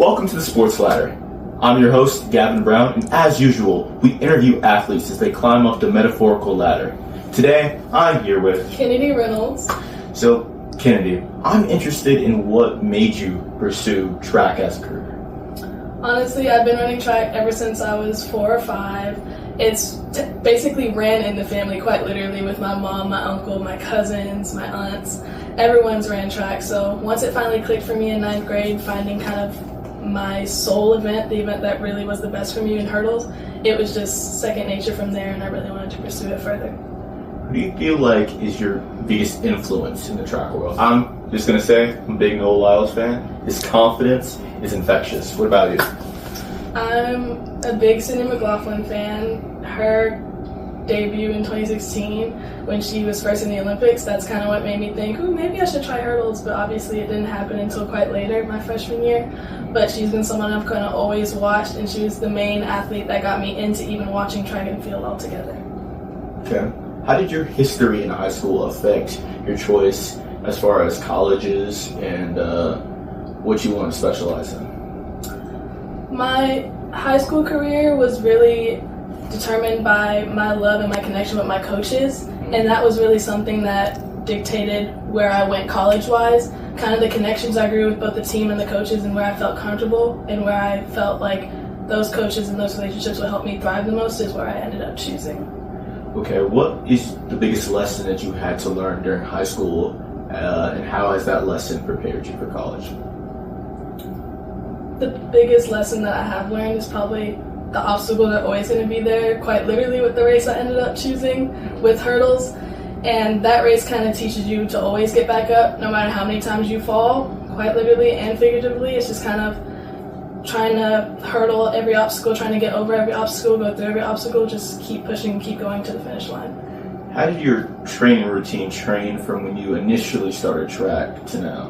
Welcome to the Sports Ladder. I'm your host, Gavin Brown, and as usual, we interview athletes as they climb up the metaphorical ladder. Today, I'm here with Kennedy Reynolds. So, Kennedy, I'm interested in what made you pursue track as a career. Honestly, I've been running track ever since I was 4 or 5. It's basically ran in the family, quite literally, with my mom, my uncle, my cousins, my aunts. Everyone's ran track. So once it finally clicked for me in 9th grade, finding kind of my soul event, the event that really was the best for me in hurdles, it was just second nature from there, and I really wanted to pursue it further. Who do you feel like is your biggest influence in the track world? I'm just going to say, I'm a big Noah Lyles fan. His confidence is infectious. What about you? I'm a big Cindy McLaughlin fan. Her debut in 2016 when she was first in the Olympics, that's kind of what made me think, ooh, maybe I should try hurdles, but obviously it didn't happen until quite later, my freshman year. But she's been someone I've kind of always watched, and she was the main athlete that got me into even watching track and field altogether. Okay. How did your history in high school affect your choice as far as colleges and what you want to specialize in? My high school career was really determined by my love and my connection with my coaches, and that was really something that dictated where I went college-wise. Kind of the connections I grew with both the team and the coaches, and where I felt comfortable and where I felt like those coaches and those relationships would help me thrive the most is where I ended up choosing. Okay, what is the biggest lesson that you had to learn during high school, and how has that lesson prepared you for college? The biggest lesson that I have learned is probably the obstacles are always going to be there, quite literally with the race I ended up choosing with hurdles. And that race kind of teaches you to always get back up, no matter how many times you fall, quite literally and figuratively. It's just kind of trying to hurdle every obstacle, trying to get over every obstacle, go through every obstacle, just keep pushing, keep going to the finish line. How did your training routine train from when you initially started track to now?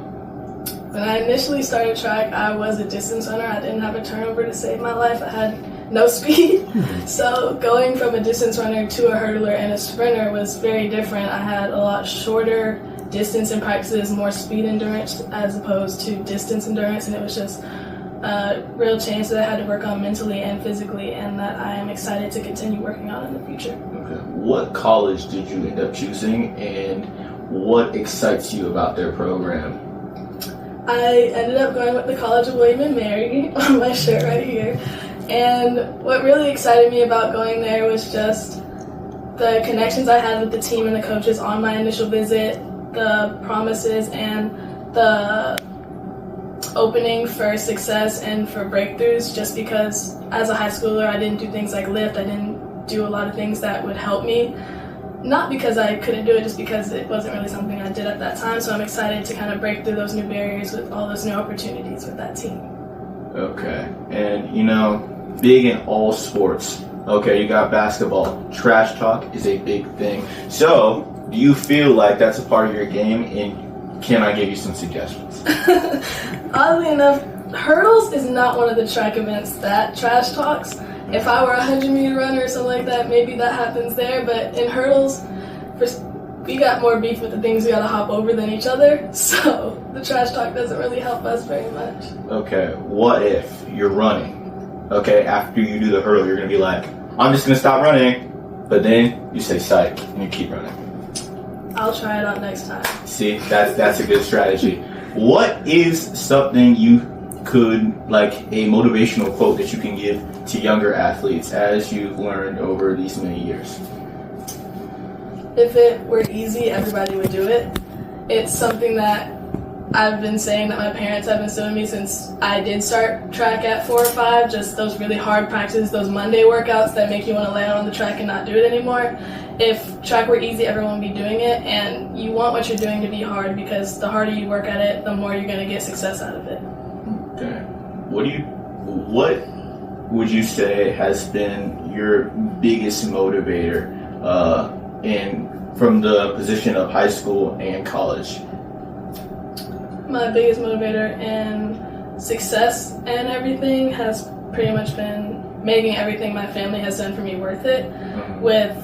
When I initially started track, I was a distance runner. I didn't have a turnover to save my life. I had no speed. So going from a distance runner to a hurdler and a sprinter was very different. I had a lot shorter distance in practices, more speed endurance as opposed to distance endurance, and it was just a real change that I had to work on mentally and physically, and that I am excited to continue working on in the future. Okay. What college did you end up choosing, and what excites you about their program? I ended up going with the College of William & Mary on my shirt right here. And what really excited me about going there was just the connections I had with the team and the coaches on my initial visit, the promises and the opening for success and for breakthroughs, just because as a high schooler I didn't do things like lift, I didn't do a lot of things that would help me. Not because I couldn't do it, just because it wasn't really something I did at that time. So I'm excited to kind of break through those new barriers with all those new opportunities with that team. Okay, and you know, big in all sports. Okay, you got basketball. Trash talk is a big thing. So, do you feel like that's a part of your game, and can I give you some suggestions? Oddly enough, hurdles is not one of the track events that trash talks. If I were a 100-meter runner or something like that, maybe that happens there. But in hurdles, we got more beef with the things we got to hop over than each other. So the trash talk doesn't really help us very much. Okay, what if you're running? Okay, after you do the hurdle, you're going to be like, I'm just going to stop running. But then you say psych and you keep running. I'll try it out next time. See, that's a good strategy. What is something you could, like a motivational quote that you can give to younger athletes as you've learned over these many years? If it were easy, everybody would do it. It's something that I've been saying that my parents have instilled in me since I did start track at 4 or 5, just those really hard practices, those Monday workouts that make you want to lay out on the track and not do it anymore. If track were easy, everyone would be doing it, and you want what you're doing to be hard, because the harder you work at it, the more you're going to get success out of it. Okay. What would you say has been your biggest motivator from the position of high school and college? My biggest motivator in success and everything has pretty much been making everything my family has done for me worth it. With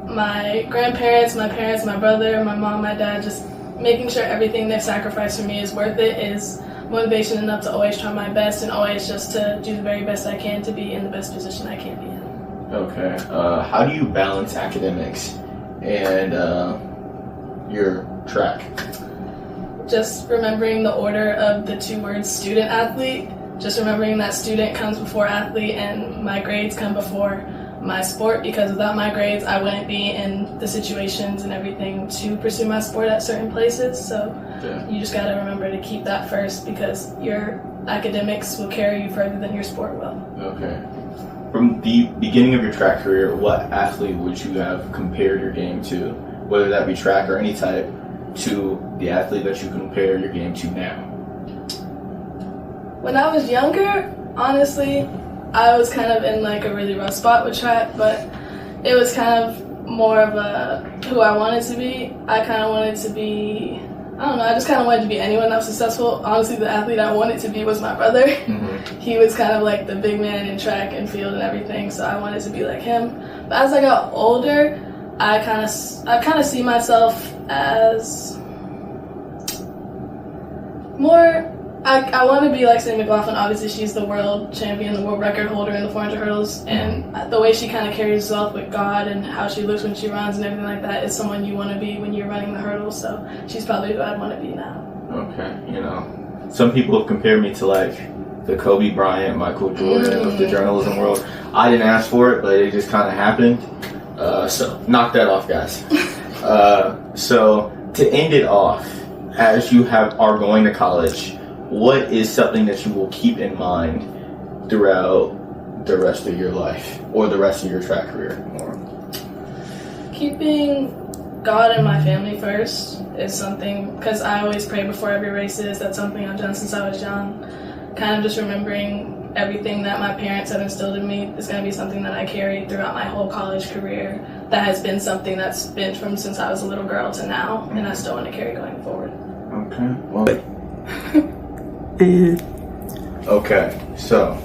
my grandparents, my parents, my brother, my mom, my dad, just making sure everything they've sacrificed for me is worth it is motivation enough to always try my best and always just to do the very best I can to be in the best position I can be in. Okay. How do you balance academics and your track? Just remembering the order of the two words student athlete. Just remembering that student comes before athlete and my grades come before my sport, because without my grades I wouldn't be in the situations and everything to pursue my sport at certain places. So you just got to remember to keep that first, because your academics will carry you further than your sport will. Okay. From the beginning of your track career, what athlete would you have compared your game to, whether that be track or any type, to the athlete that you compare your game to now? When I was younger, honestly, I was kind of in like a really rough spot with track, but it was kind of more of a who I wanted to be. I kind of wanted to be, I don't know, I just kind of wanted to be anyone else successful. Honestly, the athlete I wanted to be was my brother. Mm-hmm. He was kind of like the big man in track and field and everything, so I wanted to be like him. But as I got older, I kind of see myself as more, I want to be like Cindy McLaughlin. Obviously, she's the world champion, the world record holder in the 400 hurdles, and the way she kind of carries herself with God and how she looks when she runs and everything like that is someone you want to be when you're running the hurdles. So she's probably who I'd want to be now. Okay, some people have compared me to like the Kobe Bryant, Michael Jordan of the journalism world. I didn't ask for it, but it just kind of happened. So knock that off, guys. So to end it off, as you are going to college, what is something that you will keep in mind throughout the rest of your life or the rest of your track career? Keeping God and my family first is something, because I always pray before every race. That's something I've done since I was young. Kind of just remembering everything that my parents have instilled in me is going to be something that I carry throughout my whole college career. That has been something that's been from since I was a little girl to now, and I still want to carry going forward. Okay, well. Okay, so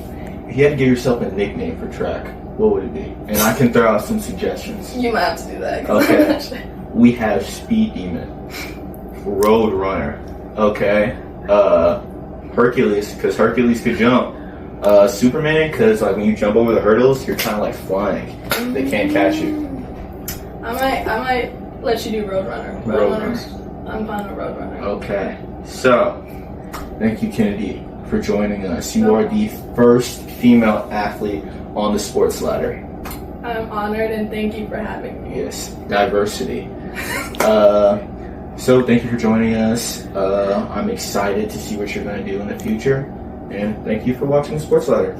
if you had to give yourself a nickname for track, what would it be? And I can throw out some suggestions. You might have to do that. Okay. We have Speed Demon, Road Runner, okay, Hercules, because Hercules could jump, Superman, because like when you jump over the hurdles, you're kind of like flying. They can't catch you. I might let you do Road Runner. Roadrunners. I'm fine with Road Runner. Okay, so thank you, Kennedy, for joining us. You are the first female athlete on the sports ladder. I'm honored, and thank you for having me. Yes, diversity. So thank you for joining us. I'm excited to see what you're going to do in the future, and thank you for watching the sports ladder.